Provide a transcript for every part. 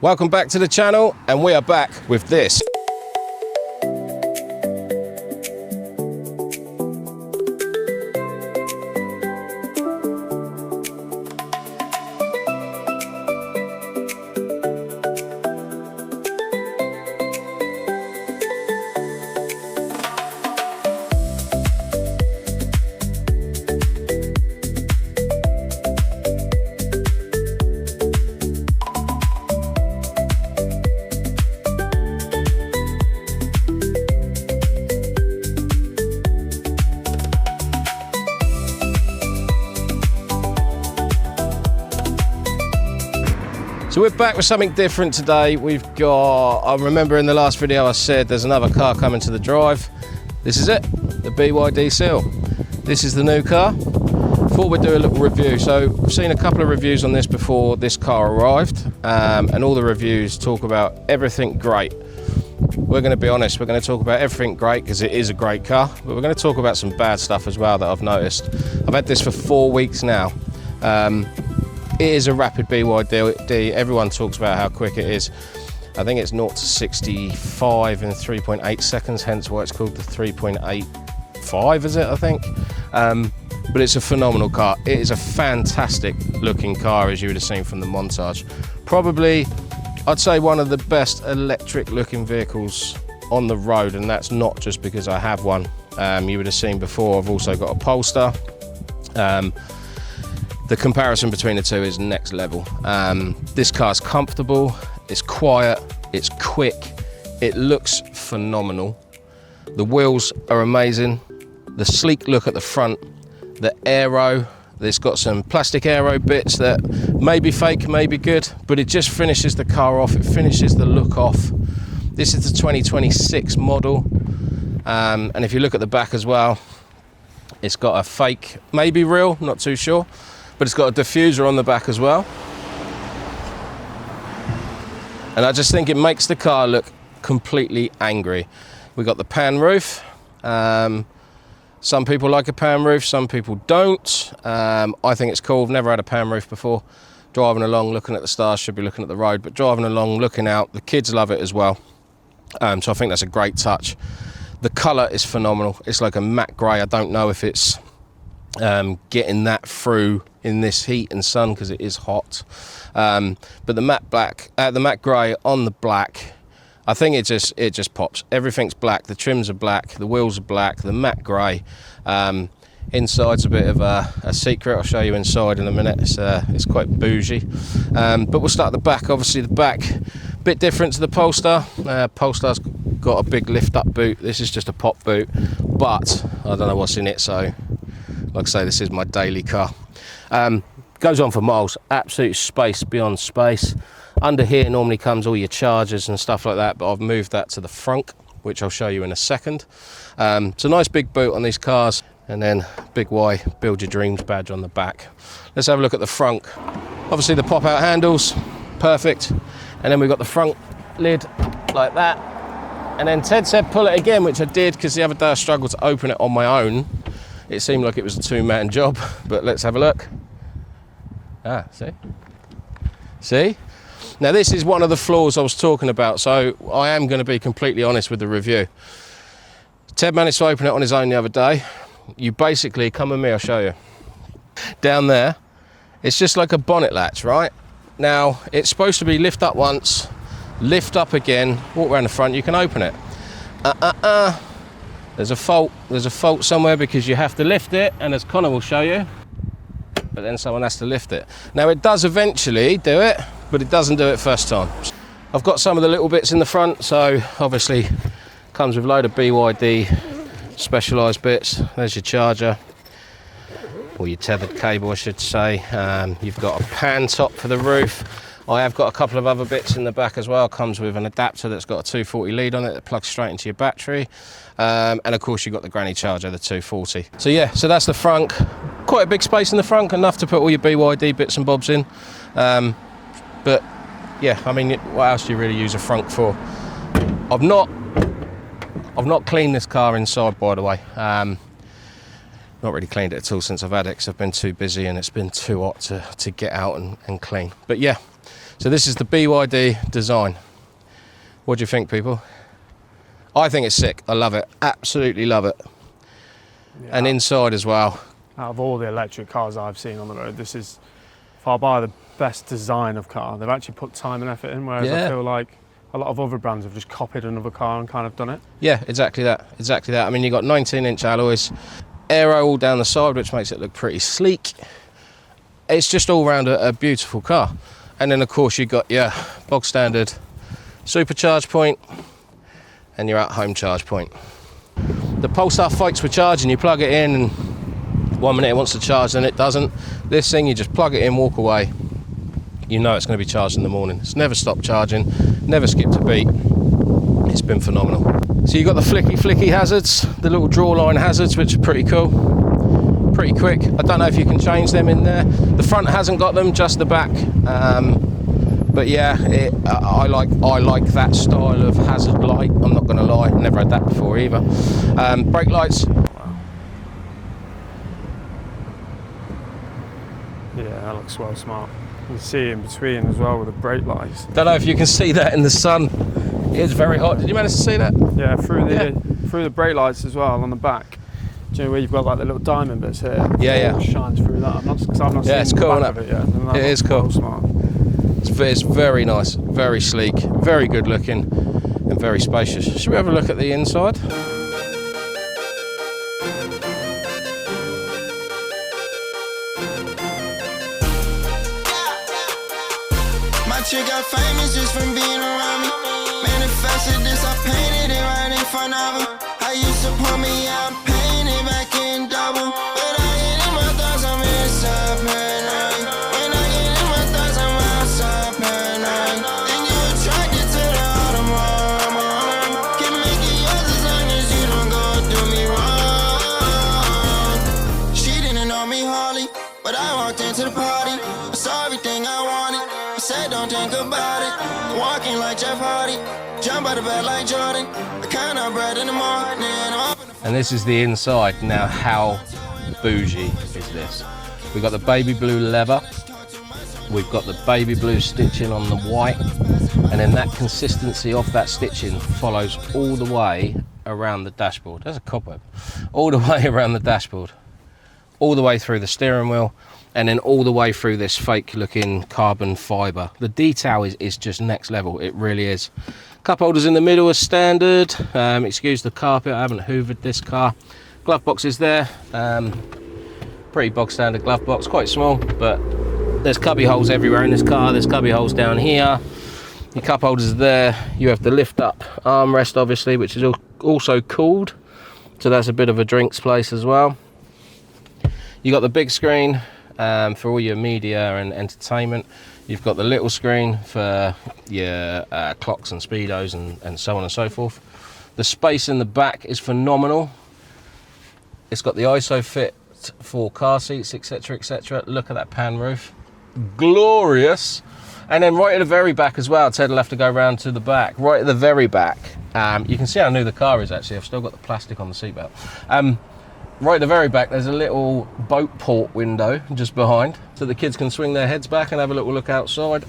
Welcome back to the channel, and we are back with this. So we're back with something different today. We've got, I remember in the last video I said there's another car coming to the drive. This is it, the BYD Seal. This is the new car. Thought we'd do a little review. So I've seen a couple of reviews on this before this car arrived, and all the reviews talk about everything great. We're going to be honest, we're going to talk about everything great because it is a great car, but we're going to talk about some bad stuff as well that I've noticed. I've had this for 4 weeks now. It is a rapid BYD. Everyone talks about how quick it is. I think it's 0 to 65 in 3.8 seconds, hence why it's called the 3.85, is it, I think? But it's a phenomenal car. It is a fantastic looking car, as you would have seen from the montage. Probably, I'd say one of the best electric looking vehicles on the road, and that's not just because I have one. You would have seen before, I've also got a Polestar. The comparison between the two is next level. This car's comfortable, it's quiet, it's quick, it looks phenomenal. The wheels are amazing, the sleek look at the front, the aero, it's got some plastic aero bits that may be fake, may be good, but it just finishes the car off, it finishes the look off. This is the 2026 model, and if you look at the back as well, it's got a fake, maybe real, not too sure, but it's got a diffuser on the back as well. And I just think it makes the car look completely angry. We got the pan roof. Some people like a pan roof, some people don't. I think it's cool. I've never had a pan roof before. Driving along, looking at the stars, should be looking at the road, but driving along, looking out, the kids love it as well. So I think that's a great touch. The colour is phenomenal. It's like a matte grey. I don't know if it's getting that through in this heat and sun because it is hot, but the matte black, the matte grey on the black, I think it just pops. Everything's black, the trims are black, the wheels are black, the matte grey. Inside's a bit of a secret. I'll show you inside in a minute. It's quite bougie, but we'll start at the back. Obviously the back, bit different to the Polestar. Polestar's got a big lift up boot. This is just a pop boot, but I don't know what's in it, so like I say, this is my daily car. Goes on for miles, absolute space beyond space. Under here normally comes all your chargers and stuff like that, but I've moved that to the front, which I'll show you in a second. It's a nice big boot on these cars, and then big Y, build your dreams badge on the back. Let's have a look at the front. Obviously the pop out handles, perfect. And then we've got the front lid like that. And then Ted said pull it again, which I did, because the other day I struggled to open it on my own. It seemed like it was a two-man job, but let's have a look. See? Now this is one of the flaws I was talking about, so I am going to be completely honest with the review. Ted managed to open it on his own the other day. You basically, come with me, I'll show you. Down there, it's just like a bonnet latch, right? Now, it's supposed to be lift up once, lift up again, walk around the front, you can open it. There's a fault somewhere, because you have to lift it, and as Connor will show you, but then someone has to lift it. Now it does eventually do it, but it doesn't do it first time. I've got some of the little bits in the front, so obviously comes with a load of BYD specialised bits. There's your charger, or your tethered cable I should say. You've got a pan top for the roof. I have got a couple of other bits in the back as well. Comes with an adapter that's got a 240 lead on it that plugs straight into your battery. And of course you've got the granny charger, the 240. So yeah, so that's the front. Quite a big space in the front, enough to put all your BYD bits and bobs in. But yeah, I mean, what else do you really use a front for? I've not cleaned this car inside, by the way. Not really cleaned it at all since I've had it, because I've been too busy and it's been too hot to get out and clean. But yeah, so this is the BYD design. What do you think, people? I think it's sick. I love it. Absolutely love it. Yeah. And inside as well. Out of all the electric cars I've seen on the road, this is far by the best design of car. They've actually put time and effort in, whereas I feel like a lot of other brands have just copied another car and kind of done it. Yeah, exactly that. Exactly that. I mean, you've got 19-inch alloys, aero all down the side, which makes it look pretty sleek. It's just all round a beautiful car. And then, of course, you've got your bog standard supercharge point and your at-home charge point. The Polestar fights with charging. You plug it in and 1 minute it wants to charge, then it doesn't. This thing, you just plug it in, walk away. You know it's going to be charged in the morning. It's never stopped charging, never skipped a beat. It's been phenomenal. So you've got the flicky hazards, the little draw line hazards, which are pretty cool. Pretty quick. I don't know if you can change them in there. The front hasn't got them, just the back. But yeah, I like that style of hazard light. I'm not going to lie, never had that before either. Brake lights. Yeah, that looks well smart. You can see in between as well with the brake lights. Don't know if you can see that in the sun. It's very hot. Did you manage to see that? Yeah, through the brake lights as well on the back. Do you know where you've got like the little diamond bits here? Yeah. It shines through that. I've not seen it's cool, the back of it yet. It is cool. Well smart. It's very nice, very sleek, very good looking, and very spacious. Should we have a look at the inside? My chick got famous just from being around me. Manifested this, I painted it right in front of her. I used to put me out, painted back in double. But I get in my thoughts, I'm inside paranoid. When I get in my thoughts, I'm outside paranoid. Then you attracted to the autumn. Can make it yours as long as you don't go do me wrong. She didn't know me hardly, but I walked into the party. I saw everything I wanted. Said don't think about it. Walking like Jeff Hardy, jump out of bed like Jordan. The kind of bread in the morning. And this is the inside. Now, how bougie is this? We've got the baby blue leather. We've got the baby blue stitching on the white, and then that consistency of that stitching follows all the way around the dashboard. There's a cobweb. All the way around the dashboard, all the way through the steering wheel, and then all the way through this fake looking carbon fiber. The detail is just next level. It really is. Cup holders in the middle are standard. Excuse the carpet, I haven't hoovered this car. Glove box is there. Pretty bog standard glove box, quite small, but there's cubby holes everywhere in this car. There's cubby holes down here. Your cup holders are there. You have the lift up armrest, obviously, which is also cooled. So that's a bit of a drinks place as well. You got the big screen for all your media and entertainment. You've got the little screen for your clocks and speedos and so on and so forth. The space in the back is phenomenal. It's got the ISO fit for car seats, etc, etc. Look at that pan roof, glorious. And then right at the very back as well, Ted will have to go round to the back. Right at the very back, you can see how new the car is actually. I've still got the plastic on the seatbelt. Right at the very back, there's a little boat port window just behind, so the kids can swing their heads back and have a little look outside.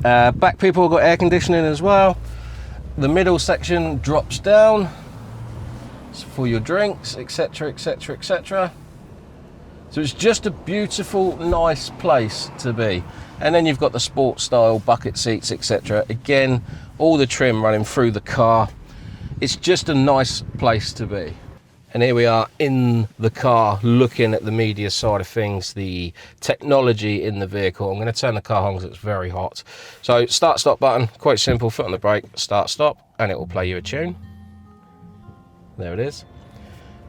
Back people have got air conditioning as well. The middle section drops down for your drinks, etc, etc, etc. So it's just a beautiful, nice place to be. And then you've got the sports style bucket seats, etc. Again, all the trim running through the car. It's just a nice place to be. And here we are in the car looking at the media side of things, the technology in the vehicle. I'm going to turn the car on because it's very hot. So start stop button, quite simple, foot on the brake, start stop, and it will play you a tune. There it is.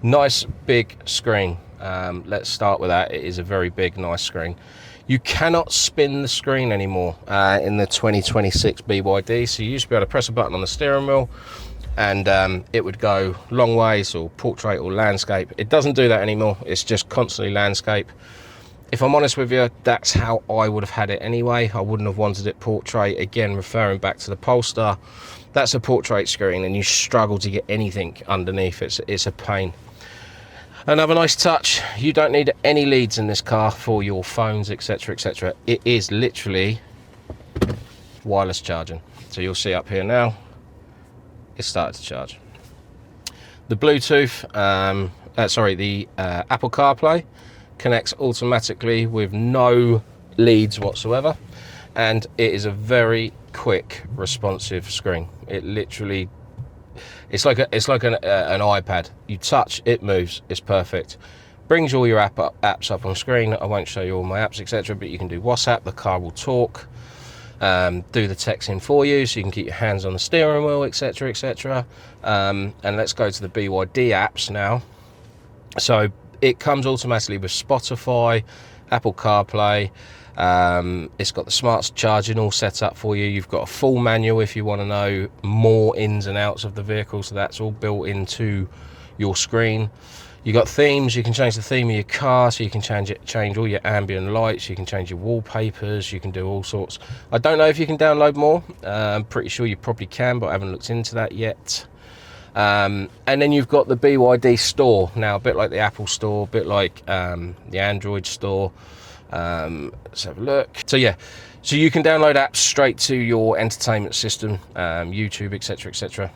Nice big screen. Let's start with that. It is a very big, nice screen. You cannot spin the screen anymore in the 2026 BYD. So you used to be able to press a button on the steering wheel and it would go long ways or portrait or landscape. It doesn't do that anymore. It's just constantly landscape. If I'm honest with you, that's how I would have had it anyway. I wouldn't have wanted it portrait. Again, referring back to the Polestar, that's a portrait screen and you struggle to get anything underneath. It's a pain. Another nice touch, you don't need any leads in this car for your phones, etc, etc. It is literally wireless charging. So you'll see up here now, it started to charge. The Bluetooth, the Apple CarPlay connects automatically with no leads whatsoever, and it is a very quick, responsive screen. It literally, it's like an iPad. You touch, it moves. It's perfect. Brings all your apps up on screen. I won't show you all my apps, etc. But you can do WhatsApp. The car will talk. Do the texting for you, so you can keep your hands on the steering wheel, etc, etc. And let's go to the BYD apps now. So it comes automatically with Spotify, Apple CarPlay. It's got the smart charging all set up for you. You've got a full manual if you want to know more ins and outs of the vehicle, so that's all built into your screen. You got themes. You can change the theme of your car, so you can change all your ambient lights, you can change your wallpapers, you can do all sorts. I don't know if you can download more. I'm pretty sure you probably can, but I haven't looked into that yet. And then you've got the BYD store now, a bit like the Apple store, a bit like the Android store. Let's have a look. So yeah, so you can download apps straight to your entertainment system, YouTube, etc, etc.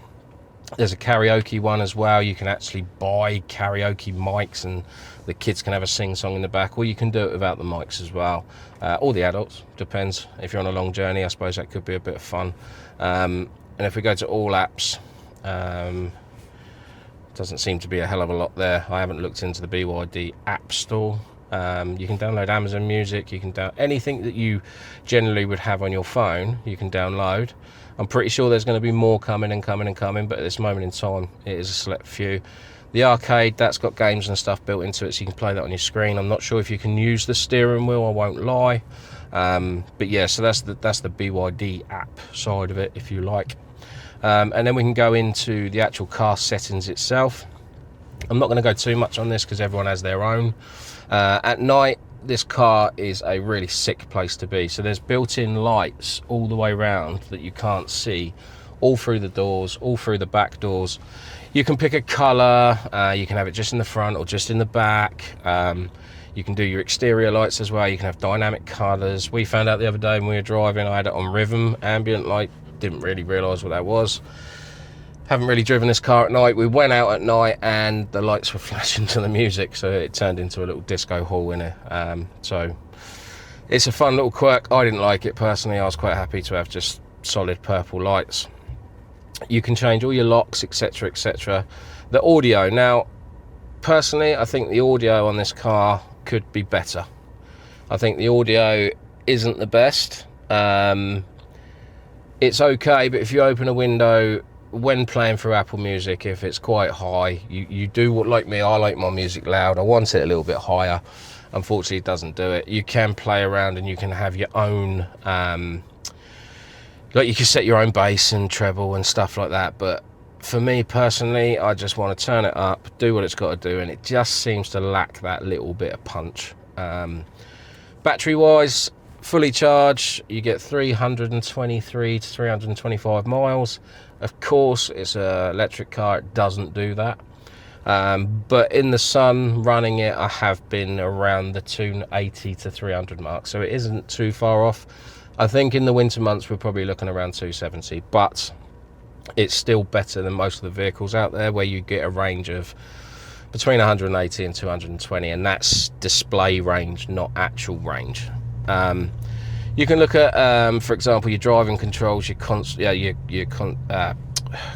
There's a karaoke one as well. You can actually buy karaoke mics and the kids can have a sing-song in the back, or you can do it without the mics as well, or the adults, depends. If you're on a long journey, I suppose that could be a bit of fun. And if we go to all apps, doesn't seem to be a hell of a lot there. I haven't looked into the BYD app store. You can download Amazon Music, you can download anything that you generally would have on your phone, you can download. I'm pretty sure there's going to be more coming and coming and coming, but at this moment in time it is a select few. The arcade, that's got games and stuff built into it, so you can play that on your screen. I'm not sure if you can use the steering wheel, I won't lie. But yeah, so that's the BYD app side of it, if you like. And then we can go into the actual car settings itself. I'm not going to go too much on this because everyone has their own. At night, this car is a really sick place to be. So there's built-in lights all the way around that you can't see, all through the doors, all through the back doors. You can pick a color, you can have it just in the front or just in the back. You can do your exterior lights as well. You can have dynamic colors. We found out the other day when we were driving, I had it on rhythm ambient light, didn't really realize what that was. Haven't really driven this car at night. We went out at night and the lights were flashing to the music, so it turned into a little disco hall in it. So it's a fun little quirk. I didn't like it personally. I was quite happy to have just solid purple lights. You can change all your locks, etc, etc. The audio, now personally I think the audio on this car could be better. I think the audio isn't the best. It's okay, but if you open a window when playing through Apple Music, if it's quite high, you do what, like me, I like my music loud. I want it a little bit higher. Unfortunately, it doesn't do it. You can play around and you can have your own, like you can set your own bass and treble and stuff like that. But for me personally, I just want to turn it up, do what it's got to do, and it just seems to lack that little bit of punch. Battery wise, fully charged, you get 323 to 325 miles. Of course, it's an electric car, it doesn't do that. But in the sun, running it, I have been around the 280 to 300 mark, so it isn't too far off. I think in the winter months, we're probably looking around 270, but it's still better than most of the vehicles out there where you get a range of between 180 and 220, and that's display range, not actual range. You can look at, for example, your driving controls, your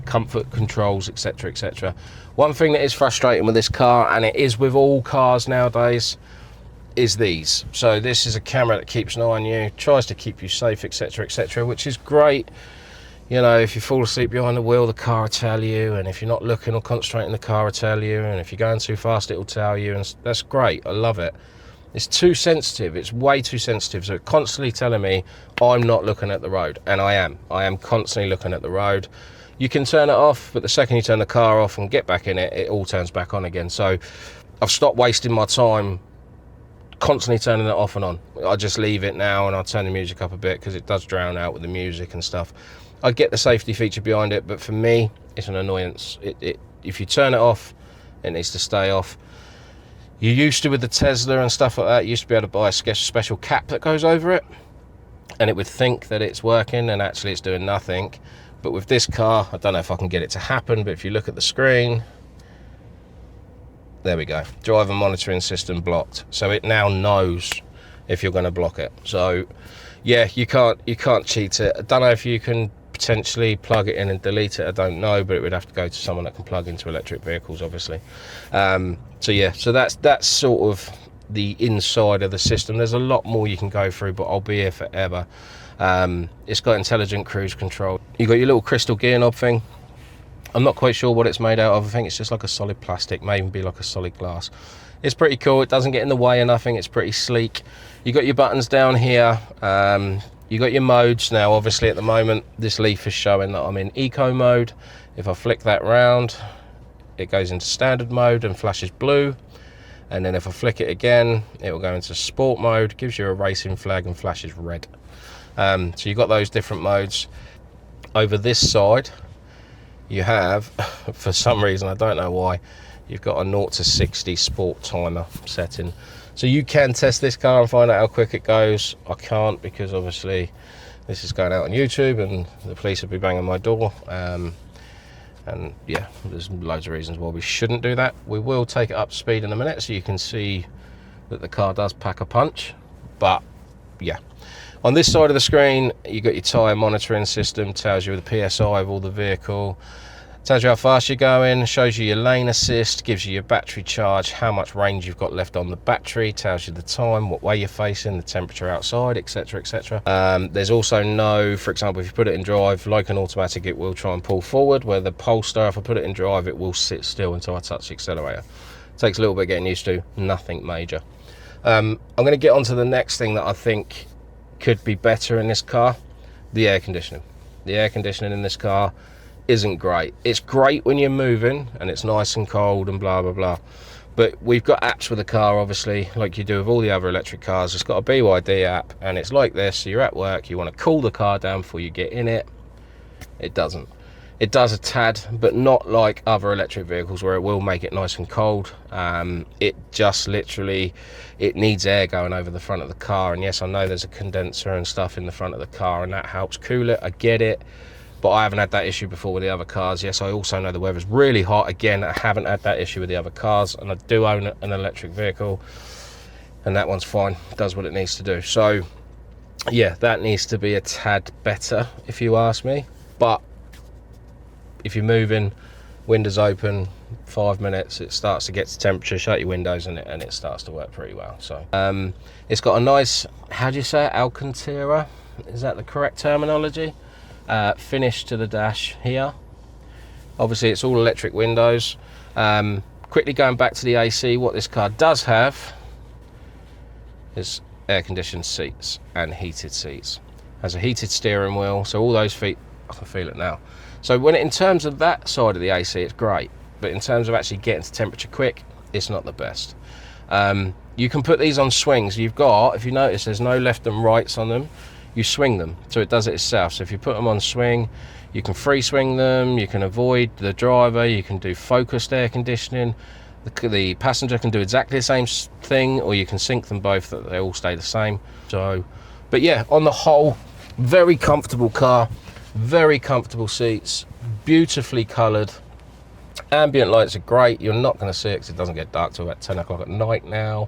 comfort controls, etc, etc. One thing that is frustrating with this car, and it is with all cars nowadays, is these. So this is a camera that keeps an eye on you, tries to keep you safe, etc, etc, which is great. You know, if you fall asleep behind the wheel, the car will tell you, and if you're not looking or concentrating, the car will tell you, and if you're going too fast, it will tell you, and that's great. I love it. It's too sensitive, it's way too sensitive, so it's constantly telling me I'm not looking at the road, and I am constantly looking at the road. You can turn it off, but the second you turn the car off and get back in it, it all turns back on again. So I've stopped wasting my time constantly turning it off and on. I just leave it now and I'll turn the music up a bit because it does drown out with the music and stuff. I get the safety feature behind it, but for me, it's an annoyance. If you turn it off, it needs to stay off. You used to, with the Tesla and stuff like that, you used to be able to buy a special cap that goes over it, and it would think that it's working, and actually it's doing nothing. But with this car, I don't know if I can get it to happen, but if you look at the screen, there we go, driver monitoring system blocked. So it now knows if you're going to block it. So yeah, you can't cheat it. I don't know if you can potentially plug it in and delete it, I don't know, but it would have to go to someone that can plug into electric vehicles, obviously. So yeah, so that's sort of the inside of the system. There's a lot more you can go through, but I'll be here forever. It's got intelligent cruise control. You got your little crystal gear knob thing. I'm not quite sure what it's made out of. I think it's just like a solid plastic, may even be like a solid glass. It's pretty cool. It doesn't get in the way of nothing. It's pretty sleek. You got your buttons down here. You got your modes now. Obviously at the moment this leaf is showing that I'm in eco mode. If I flick that round, it goes into standard mode and flashes blue. And then if I flick it again, it will go into sport mode, gives you a racing flag and flashes red. So you've got those different modes. Over this side you have, for some reason, I don't know why, you've got a 0 to 60 sport timer setting. So you can test this car and find out how quick it goes. I can't, because obviously this is going out on YouTube and the police will be banging my door. And yeah, there's loads of reasons why we shouldn't do that. We will take it up to speed in a minute so you can see that the car does pack a punch. But yeah, on this side of the screen you got your tyre monitoring system, tells you the PSI of all the vehicle, tells you how fast you're going, shows you your lane assist, gives you your battery charge, how much range you've got left on the battery, tells you the time, what way you're facing, the temperature outside, etc, etc. There's also no, for example, if you put it in drive, like an automatic, it will try and pull forward, where the Polestar, if I put it in drive, it will sit still until I touch the accelerator. Takes a little bit getting used to, nothing major. I'm going to get on to the next thing that I think could be better in this car, the air conditioning. The air conditioning in this car isn't great. It's great when you're moving and it's nice and cold and blah blah blah, but we've got apps with the car, obviously, like you do with all the other electric cars. It's got a BYD app and it's like this. So you're at work, you want to cool the car down before you get in it. It doesn't. It does a tad, but not like other electric vehicles where it will make it nice and cold. It just literally, it needs air going over the front of the car. And yes, I know there's a condenser and stuff in the front of the car and that helps cool it, I get it, but I haven't had that issue before with the other cars. Yes, I also know the weather's really hot. Again, I haven't had that issue with the other cars, and I do own an electric vehicle and that one's fine, does what it needs to do. So yeah, that needs to be a tad better if you ask me. But if you're moving, windows open, 5 minutes, it starts to get to temperature, shut your windows and it starts to work pretty well. So it's got a nice, how do you say it, Alcantara, is that the correct terminology, finish to the dash here. Obviously it's all electric windows. Quickly going back to the AC, what this car does have is air conditioned seats and heated seats. Has a heated steering wheel, so all those feet, I can feel it now. So when in terms of that side of the AC, it's great, but in terms of actually getting to temperature quick, it's not the best. You can put these on swings. You've got, if you notice, there's no left and rights on them. You swing them, so it does it itself. So if you put them on swing, you can free swing them, you can avoid the driver, you can do focused air conditioning. The passenger can do exactly the same thing, or you can sync them both, that they all stay the same. So, but yeah, on the whole, very comfortable car. Very comfortable seats, beautifully coloured. Ambient lights are great. You're not going to see it because it doesn't get dark till about 10 o'clock at night now.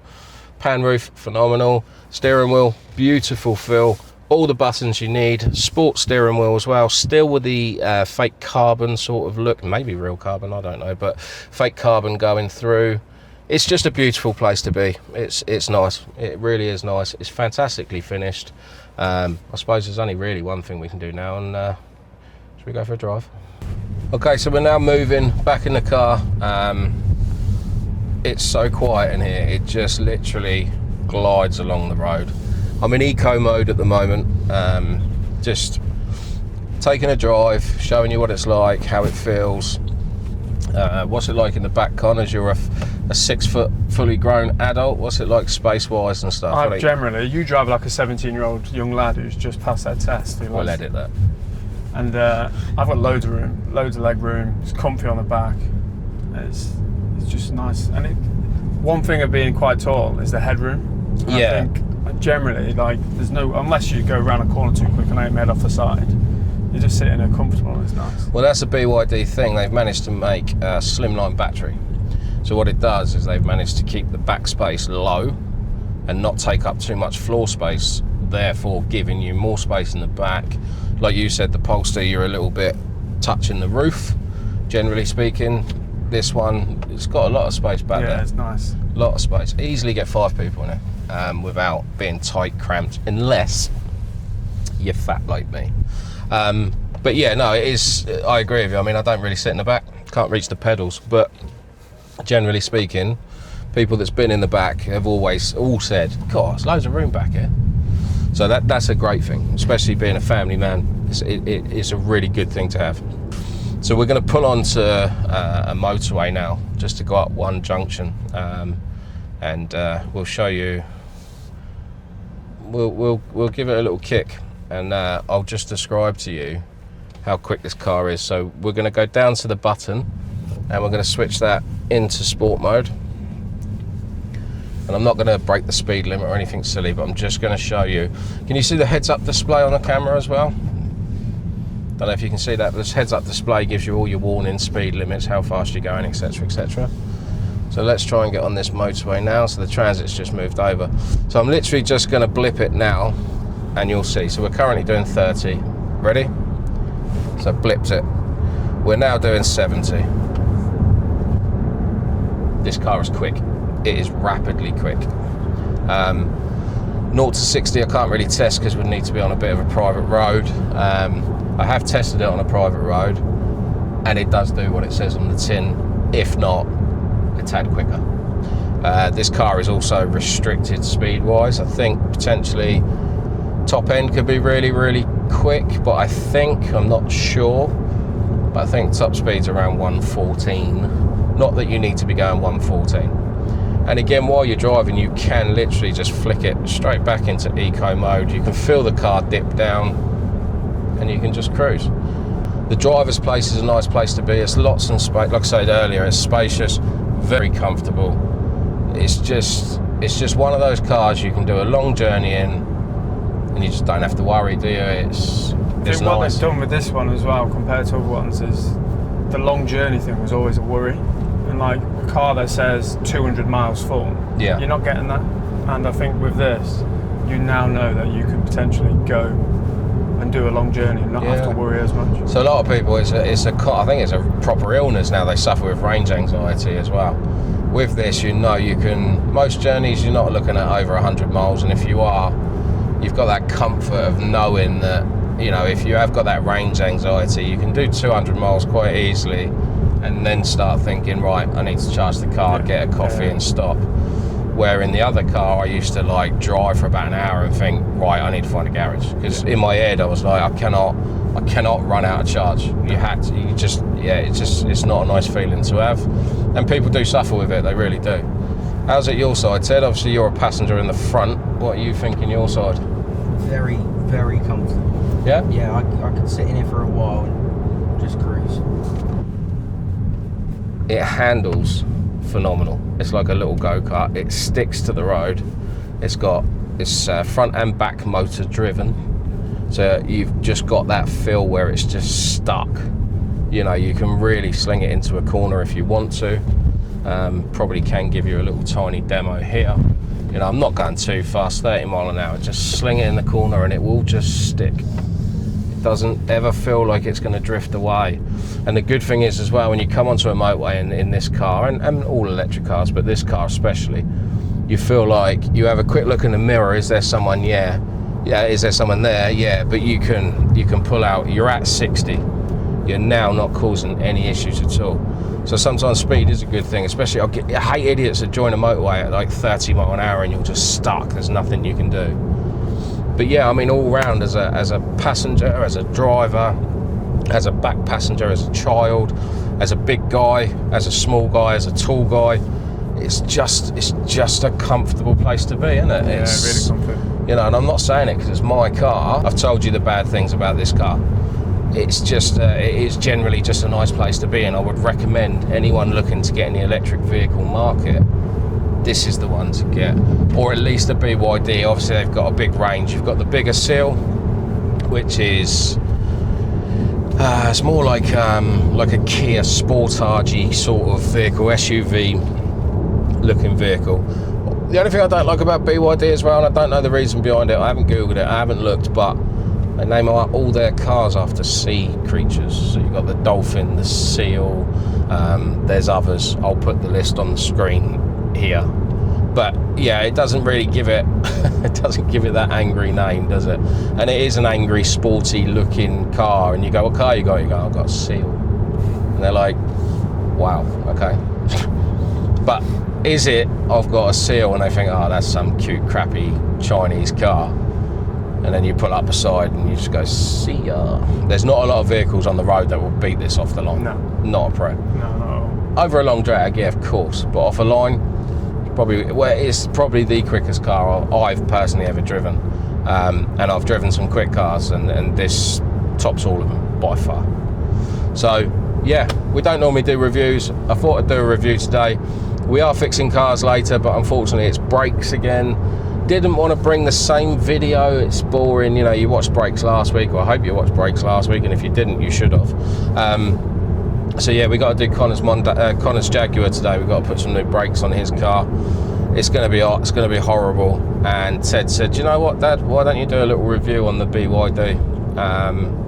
Pan roof, phenomenal. Steering wheel, beautiful feel. All the buttons you need. Sport steering wheel as well. Still with the fake carbon sort of look. Maybe real carbon, I don't know. But fake carbon going through. It's just a beautiful place to be. It's nice. It really is nice. It's fantastically finished. I suppose there's only really one thing we can do now, and should we go for a drive? Okay, so we're now moving back in the car. It's so quiet in here, it just literally glides along the road. I'm in eco mode at the moment, just taking a drive, showing you what it's like, how it feels. What's it like in the back, Con, as you're a 6 foot fully grown adult? What's it like space wise and stuff? Generally, you drive like a 17-year-old young lad who's just passed their test. I'll edit that. And I've got loads of room, loads of leg room. It's comfy on the back. It's just nice, and One thing of being quite tall is the headroom. And I think generally, like, there's no, unless you go around a corner too quick and aim head off the side, you're just sitting there comfortable and it's nice. Well, that's a BYD thing. They've managed to make a slimline battery. So what it does is they've managed to keep the back space low and not take up too much floor space, therefore giving you more space in the back. Like you said, the Polestar, you're a little bit touching the roof. Generally speaking, this one, it's got a lot of space back there. Yeah, it's nice. A lot of space. Easily get 5 people in it without being tight, cramped, unless you're fat like me. But yeah, no, it is, I agree with you. I mean, I don't really sit in the back, can't reach the pedals, but generally speaking, people that's been in the back have always all said, God, there's loads of room back here. So that's a great thing, especially being a family man. It's a really good thing to have. So we're going to pull onto a motorway now, just to go up one junction, and we'll show you. We'll give it a little kick, and I'll just describe to you how quick this car is. So we're going to go down to the button, and we're going to switch that into sport mode. And I'm not going to break the speed limit or anything silly, but I'm just going to show you. Can you see the heads-up display on the camera as well? Don't know if you can see that, but this heads-up display gives you all your warnings, speed limits, how fast you're going, etc, etc. So let's try and get on this motorway now. So the transit's just moved over. So I'm literally just going to blip it now, and you'll see. So we're currently doing 30. Ready? So blipped it. We're now doing 70. This car is quick. It is rapidly quick. 0 to 60 I can't really test because we'd need to be on a bit of a private road. I have tested it on a private road, and it does do what it says on the tin, if not a tad quicker. This car is also restricted speed-wise. I think potentially top end could be really, really quick, but I think, I'm not sure, but I think top speed's around 114. Not that you need to be going 114. And again, while you're driving, you can literally just flick it straight back into eco mode. You can feel the car dip down, and you can just cruise. The driver's place is a nice place to be. It's lots of space. Like I said earlier, it's spacious, very comfortable. It's just one of those cars you can do a long journey in, and you just don't have to worry, do you? It's nice. What they've done with this one as well, compared to other ones, is the long journey thing was always a worry. And like a car that says 200 miles full, yeah, you're not getting that. And I think with this, you now know that you could potentially go and do a long journey and not have to worry as much. So a lot of people, I think it's a proper illness now. They suffer with range anxiety as well. With this, you know, you can, most journeys you're not looking at over 100 miles, and if you are, you've got that comfort of knowing that, you know, if you have got that range anxiety, you can do 200 miles quite easily, and then start thinking, right, I need to charge the car, get a coffee and stop. Where in the other car, I used to like drive for about an hour and think, right, I need to find a garage. Because in my head, I was like, I cannot run out of charge. It's not a nice feeling to have. And people do suffer with it, they really do. How's it your side, Ted? Obviously you're a passenger in the front. What are you thinking your side? Very, very comfortable. Yeah? Yeah, I could sit in here for a while and just cruise. It handles phenomenal. It's like a little go-kart. It sticks to the road. It's front and back motor driven, so you've just got that feel where it's just stuck. You know, you can really sling it into a corner if you want to. Probably can give you a little tiny demo here. You know, I'm not going too fast, 30 mile an hour. Just sling it in the corner and it will just stick. It doesn't ever feel like it's going to drift away. And the good thing is as well, when you come onto a motorway in this car, and all electric cars, but this car especially, you feel like you have a quick look in the mirror. Is there someone? Yeah, is there someone there? Yeah, but you can pull out, you're at 60. You're now not causing any issues at all. So sometimes speed is a good thing, especially I hate idiots that join a motorway at like 30 mile an hour and you're just stuck. There's nothing you can do. But yeah, I mean, all round as a passenger, as a driver, as a back passenger, as a child, as a big guy, as a small guy, as a tall guy, it's just a comfortable place to be, isn't it? Yeah, really comfortable. You know, and I'm not saying it because it's my car. I've told you the bad things about this car. It's just, it is generally just a nice place to be, and I would recommend anyone looking to get in the electric vehicle market this is the one to get, or at least a BYD. Obviously they've got a big range. You've got the bigger Seal, which is it's more like a Kia Sportage sort of vehicle, SUV looking vehicle. The only thing I don't like about BYD as well, and I don't know the reason behind it, I haven't googled it, I haven't looked, but they name all their cars after sea creatures. So you've got the dolphin, the seal, there's others. I'll put the list on the screen here. But yeah, it doesn't really give it it doesn't give it that angry name, does it? And it is an angry, sporty looking car, and you go, what car you got? You go, I've got a Seal. And they're like, wow, okay. But is it, I've got a Seal, and they think, oh, that's some cute, crappy Chinese car. And then you pull up beside and you just go, see ya. There's not a lot of vehicles on the road that will beat this off the line. No. Not a pro. No. Over a long drag, yeah, of course. But off a line, it's probably the quickest car I've personally ever driven. And I've driven some quick cars, and this tops all of them by far. So, yeah, we don't normally do reviews. I thought I'd do a review today. We are fixing cars later, but unfortunately it's brakes again. Didn't want to bring the same video, it's boring. You know, you watched brakes last week, or I hope you watched brakes last week, and if you didn't, you should have. So yeah, we got to do Connor's Jaguar today. We've got to put some new brakes on his car. It's going to be hot, it's going to be horrible. And Ted said, you know what, Dad, why don't you do a little review on the BYD?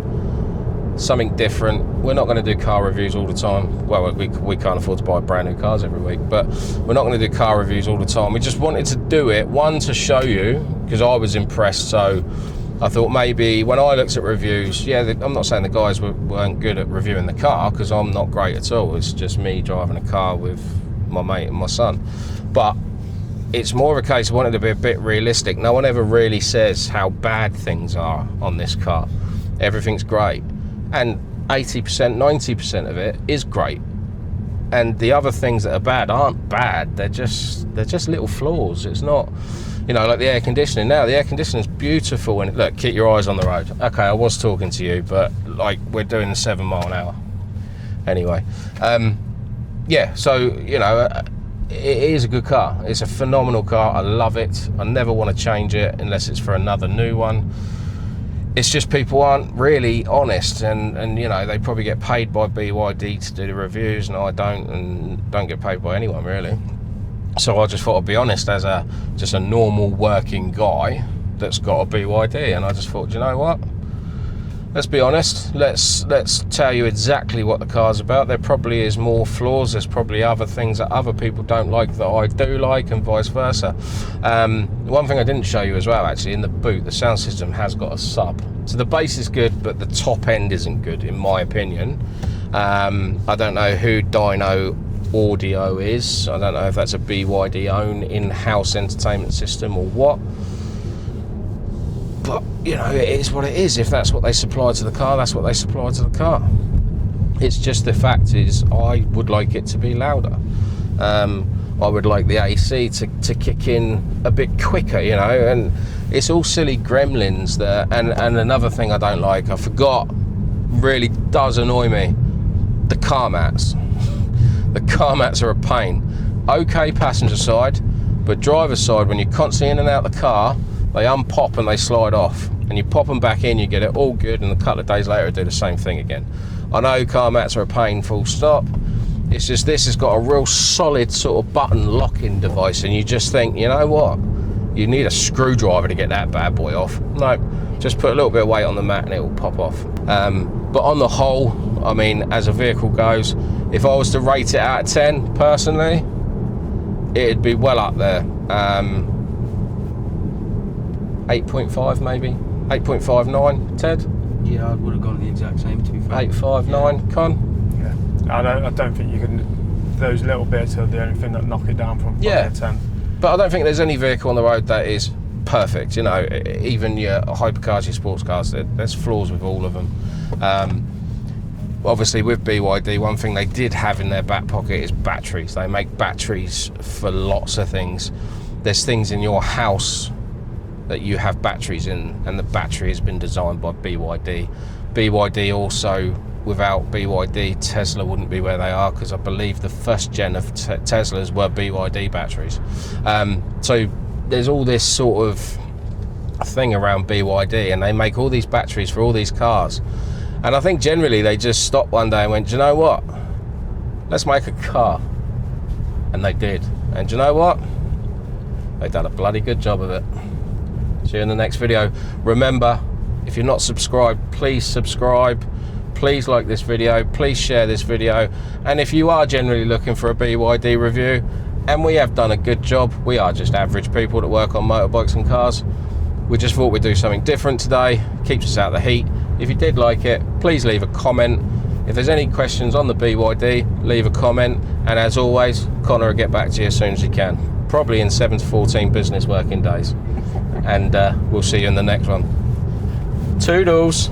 Something different. We're not going to do car reviews all the time. Well, we can't afford to buy brand new cars every week, but we're not going to do car reviews all the time. We just wanted to do it, one, to show you, because I was impressed. So I thought maybe when I looked at reviews, yeah, I'm not saying the guys weren't good at reviewing the car, because I'm not great at all. It's just me driving a car with my mate and my son. But it's more of a case I wanted to be a bit realistic. No one ever really says how bad things are on this car. Everything's great. And 80%, 90% of it is great. And the other things that are bad aren't bad. They're just little flaws. It's not, you know, like the air conditioning. Now, the air conditioning is beautiful. And look, keep your eyes on the road. Okay, I was talking to you, but like we're doing 7 mile an hour. Anyway, yeah, so, you know, it is a good car. It's a phenomenal car. I love it. I never want to change it unless it's for another new one. It's just people aren't really honest, and you know, they probably get paid by BYD to do the reviews, and I don't, and don't get paid by anyone really. So I just thought I'd be honest as just a normal working guy that's got a BYD, and I just thought, you know what? Let's be honest. Let's tell you exactly what the car's about. There probably is more flaws. There's probably other things that other people don't like that I do like, and vice versa. One thing I didn't show you as well, actually, in the boot, the sound system has got a sub. So the bass is good, but the top end isn't good, in my opinion. I don't know who Dino Audio is. I don't know if that's a BYD own in-house entertainment system or what. But, you know, it is what it is. If that's what they supply to the car, that's what they supply to the car. It's just the fact is, I would like it to be louder. I would like the AC to kick in a bit quicker, you know, and it's all silly gremlins there. And another thing I don't like, I forgot, really does annoy me, the car mats. The car mats are a pain. Okay, passenger side, but driver's side, when you're constantly in and out the car, they unpop and they slide off, and you pop them back in, you get it all good, and a couple of days later do the same thing again. I know car mats are a pain, full stop. It's just this has got a real solid sort of button locking device, and you just think, you know what? You need a screwdriver to get that bad boy off. No, just put a little bit of weight on the mat and it will pop off. But on the whole, I mean, as a vehicle goes, if I was to rate it out of 10, personally, it'd be well up there. 8.5 maybe, 8.59, Ted? Yeah, I would have gone the exact same, to be fair. 8.59, Con? Yeah, I don't think you can, those little bits are the only thing that knock it down from 5 to 10. But I don't think there's any vehicle on the road that is perfect, you know, even your hypercars, your sports cars, there's flaws with all of them. Obviously with BYD, one thing they did have in their back pocket is batteries. They make batteries for lots of things. There's things in your house that you have batteries in, and the battery has been designed by BYD. BYD also without BYD, Tesla wouldn't be where they are, because I believe the first gen of Teslas were BYD batteries. So there's all this sort of thing around BYD, and they make all these batteries for all these cars. And I think generally they just stopped one day and went, do you know what? Let's make a car. And they did. And do you know what? They've done a bloody good job of it. See you in the next video. Remember, if you're not subscribed, please subscribe. Please like this video. Please share this video. And if you are generally looking for a BYD review, and we have done a good job, we are just average people that work on motorbikes and cars. We just thought we'd do something different today. Keeps us out of the heat. If you did like it, please leave a comment. If there's any questions on the BYD, leave a comment. And as always, Connor will get back to you as soon as he can. Probably in 7 to 14 business working days. And we'll see you in the next one. Toodles.